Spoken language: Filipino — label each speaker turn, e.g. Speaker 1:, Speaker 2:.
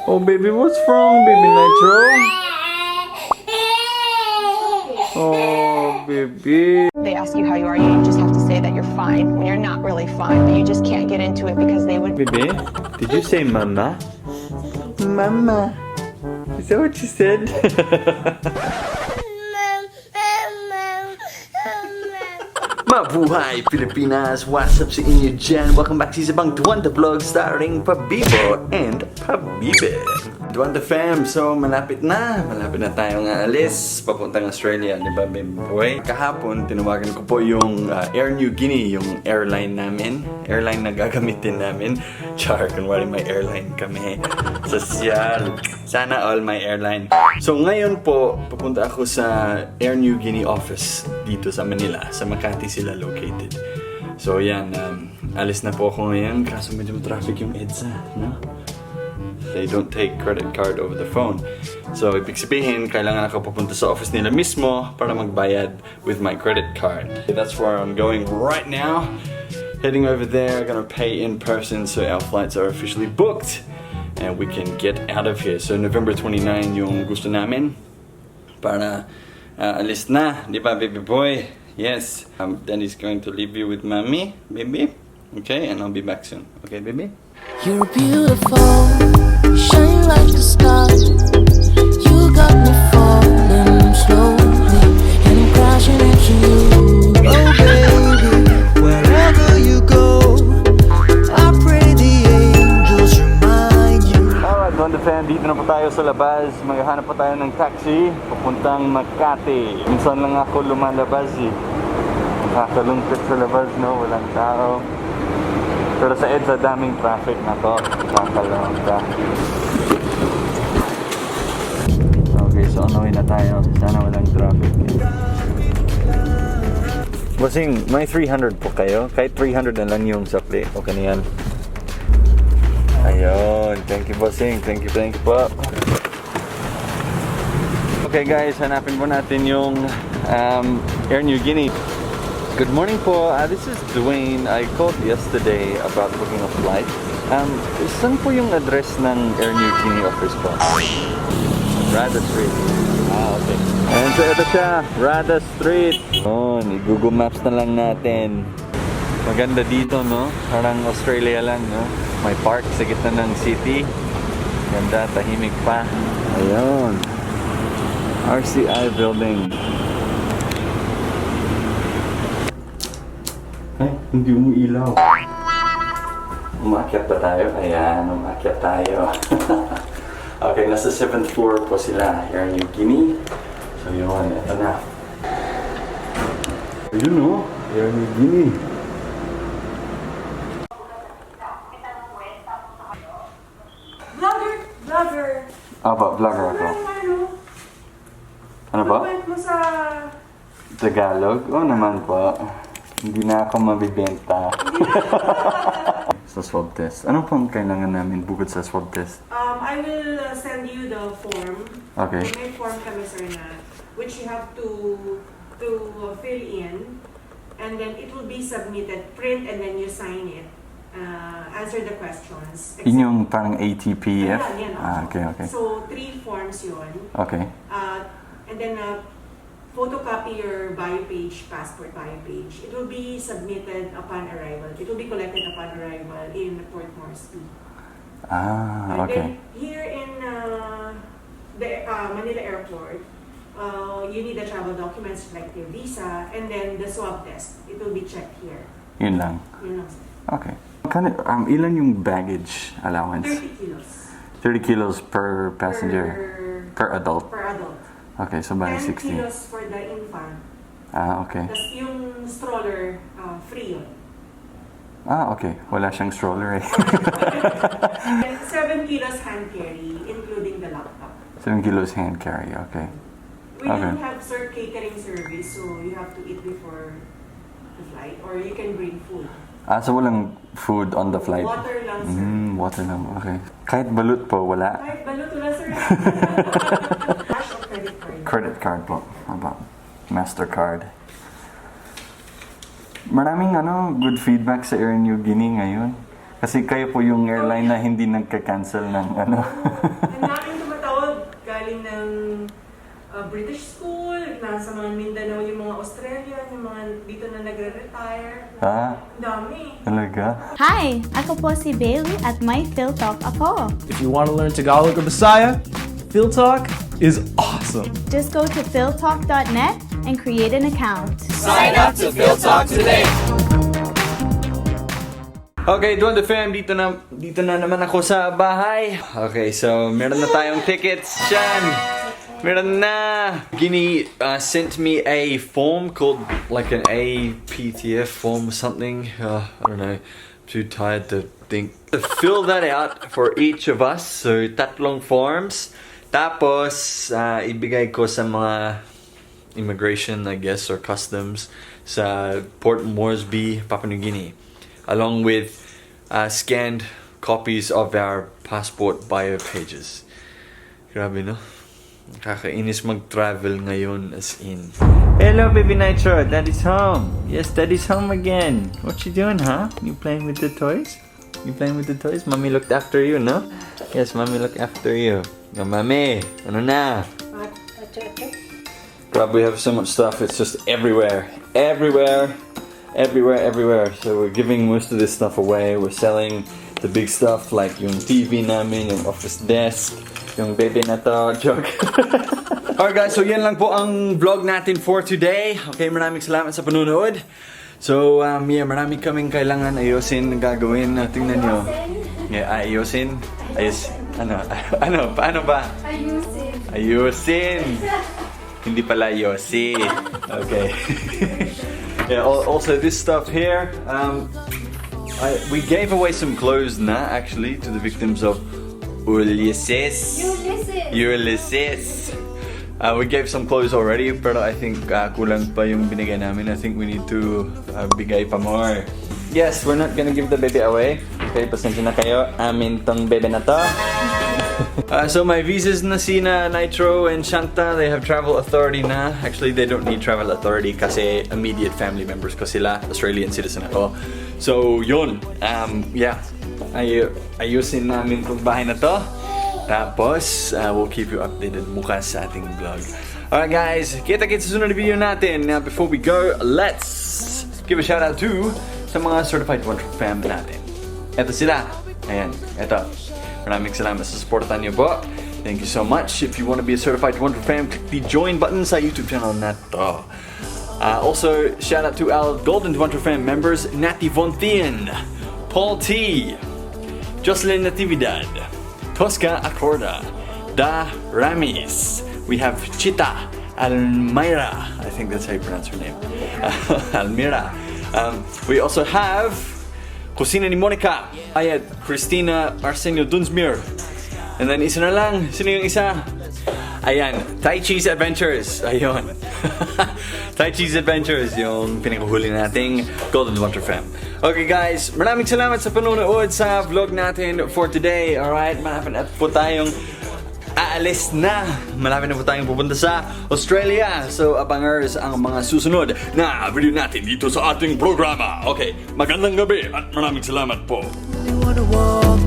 Speaker 1: Oh, baby, what's wrong, baby Nitro? Oh, baby.
Speaker 2: They ask you how you are, you just have to say that you're fine when you're not really fine, but you just can't get into it because they would.
Speaker 1: Baby, did you say mama? Mama. Is that what you said? Mabuhay Pilipinas! What's up sa inyo dyan? Welcome back sa isang Dwanta vlog starring Pabibo and Pabibe. Dwanta Fam, so malapit na tayong alis papuntang Australia, di ba, baby boy? Kahapon, tinawagan ko po yung Air Niugini, yung airline namin. Airline na gagamitin namin. Char, kunwari may airline kami. Sosyal. Sana all my airline. So ngayon po, papunta ako sa Air Niugini Office dito sa Manila. Sa Makati sila located. So yan, alis na po ako ngayon kaso medyo traffic yung EDSA, no? They don't take credit card over the phone. So ibig sabihin, kailangan ako pupunta sa office nila mismo para magbayad with my credit card. That's where I'm going right now. Heading over there, gonna pay in person so our flights are officially booked and we can get out of here. So November 29 yung gusto namin para alis na, di ba, baby boy? Yes. Daddy's going to leave you with mommy, baby. Okay, and I'll be back soon. Okay, baby?
Speaker 3: You're beautiful, shine like a star. You got me falling slowly, and I'm crashing into you. Oh baby, wherever you go, I pray the angels remind you.
Speaker 1: Alright, Dwanta Fam, dito na po tayo sa labas. Maghahanap po tayo ng taxi papuntang Makati. Minsan lang ako lumalabas eh. Nakakalungkot sa labas, no? Walang tao. Pero sa EDSA, daming traffic na to. Nakakalungka. Okay, so on the way na tayo. Sana walang traffic. Bossing, may 300 po kayo. Kahit 300 na lang yung sakli. Okay na yan. Ayun. Thank you, bossing. Thank you po. Okay guys, hanapin po natin yung Air Niugini. Good morning po. This is Dwayne. I called yesterday about booking a flight. Saan po yung address ng Air Niugini Office po? Rada Street. Okay. And so ito siya, Rada Street. Oh, Google Maps na lang natin. Maganda dito, no? Parang Australia lang, no? May park sa gitna ng city. Ganda, tahimik pa. Ayun. RCI building. Ay, hindi umuilaw. Umakyat ba tayo? Ayan, umakyat tayo. Okay, nasa 7th floor po sila, Air Niugini. So yun, ito na. Ayun o, Air Niugini.
Speaker 4: Vlogger!
Speaker 1: Apa, vlogger ako. Ano ba?
Speaker 4: Comment mo sa...
Speaker 1: Tagalog? Oo naman po. Hindi na ako mabibenta. Sa swab test. Ano pong kailangan namin bukod sa swab test?
Speaker 4: I will send you the form.
Speaker 1: Okay.
Speaker 4: May form kami, sir, na which you have to fill in, and then it will be submitted, print, and then you sign it. Answer the questions.
Speaker 1: Yun yung parang ATPF?
Speaker 4: Yan.
Speaker 1: Okay.
Speaker 4: So, 3 forms yun.
Speaker 1: Okay.
Speaker 4: And then photocopy your bio page, passport bio page. It will be submitted upon arrival. It will be collected upon arrival in Port Moresby.
Speaker 1: Okay.
Speaker 4: Then here in the Manila Airport, you need the travel documents like your visa and then the swab test. It will be checked here.
Speaker 1: Yun lang.
Speaker 4: Yun lang, sir.
Speaker 1: Okay. Ilan yung baggage allowance?
Speaker 4: 30 kilos.
Speaker 1: 30 kilos per passenger? Per adult?
Speaker 4: Per adult.
Speaker 1: Okay, so bali
Speaker 4: 10
Speaker 1: 60.
Speaker 4: kilos for the infant.
Speaker 1: Okay.
Speaker 4: Tapos yung stroller, free yun.
Speaker 1: Okay. Wala siyang stroller eh.
Speaker 4: And 7 kilos hand carry, including the laptop.
Speaker 1: 7 kilos hand carry, okay.
Speaker 4: We don't have catering service, so you have to eat before the flight, or you can bring food.
Speaker 1: So walang food on the flight?
Speaker 4: Water lang, sir.
Speaker 1: Water lang, okay. Kahit balut po, wala?
Speaker 4: Kahit balut wala, sir. Cash or credit card?
Speaker 1: Credit card po. How about MasterCard? Maraming good feedback sa Air Niugini ngayon. Kasi kayo po yung airline na hindi nagka-cancel ng ano.
Speaker 4: Ang daming tumatawag galing ng British School, nasa mga Mindanao, yung mga Australian, yung mga dito na nagre-retire.
Speaker 1: Ah,
Speaker 4: Ang dami.
Speaker 1: talaga?
Speaker 5: Hi! Ako po si Bailey at may PhilTalk ako.
Speaker 6: If you want to learn Tagalog or Bisaya, PhilTalk is awesome.
Speaker 5: Just go to philtalk.net and create an account.
Speaker 6: Sign up to PhilTalk today.
Speaker 1: Okay, Dwanta Fam, dito na naman ako sa bahay. Okay, so meron na tayong tickets dyan. Meron na. Guinea sent me a form called like an APTF form or something. I don't know. I'm too tired to think. To fill that out for each of us. So, tatlong forms. Tapos, ibigay ko sa mga immigration, I guess, or customs sa Port Moresby, Papua New Guinea. Along with scanned copies of our passport bio pages. Grabe, no? Kakainis mag-travel ngayon as in. Hello, baby Nitro. Daddy's home. Yes, Daddy's home again. What you doing, huh? You playing with the toys? You playing with the toys? Mommy looked after you, no? Yes, Mommy looked after you. No, Mommy. Ano na? Grabe, we have so much stuff. It's just everywhere. Everywhere. So we're giving most of this stuff away. We're selling the big stuff like yung TV namin, yung office desk, yung baby na to, joke. Alright guys, so yan lang po ang vlog natin for today. Okay, maraming salamat sa panunood. So, yeah, maraming kaming kailangan ayusin na gagawin. Tingnan nyo. Yeah, ayusin. Paano ba? Ayusin. Hindi pala yosi. Okay. Yeah, also this stuff here. We gave away some clothes actually to the victims of Ulysses. We gave some clothes already, pero I think kulang pa yung binigay namin. I think we need to bigay pa more. Yes, we're not gonna give the baby away. Okay, pasensya na kayo. Amin tong baby na to. So my visas na sina Nitro and Shanta, they have travel authority na. Actually, they don't need travel authority kasi immediate family members ko sila. Australian citizen ako. So, yun. Yeah. Ayusin namin itong bahay na to. Tapos, we'll keep you updated bukas sa ating vlog. Alright guys, kita-kits sa sunod na video natin. Now, before we go, let's give a shout out to sa mga Certified Dwantro Fam natin. Eto sila. Ayan, eto. Maraming salamat sa supportan niyo po. Thank you so much. If you want to be a Certified Dwantro Fam, click the join button sa YouTube channel na to. Also, shout out to our Golden Dwantro Fam members, Nati Vontian, Paul T, Jocelyn Natividad, Tosca Acorda, Da Ramis. We have Chita Almira. I think that's how you pronounce her name. Almira. We also have Kusina ni Monica, Ayat, Christina Arsenio Dunsmir. And then isa na lang. Sino yung isa? Ayan, Tai Chi's Adventures. Ayun. Tai Chi's Adventures, yung pinakahuli nating Golden Dwantro Fam. Okay guys, maraming salamat sa panonood sa vlog natin for today. Alright, malapit na po tayong aalis na. Malapit na po tayong pupunta sa Australia. So, abangers ang mga susunod na video natin dito sa ating programa. Okay, magandang gabi at maraming salamat po.
Speaker 3: You wanna walk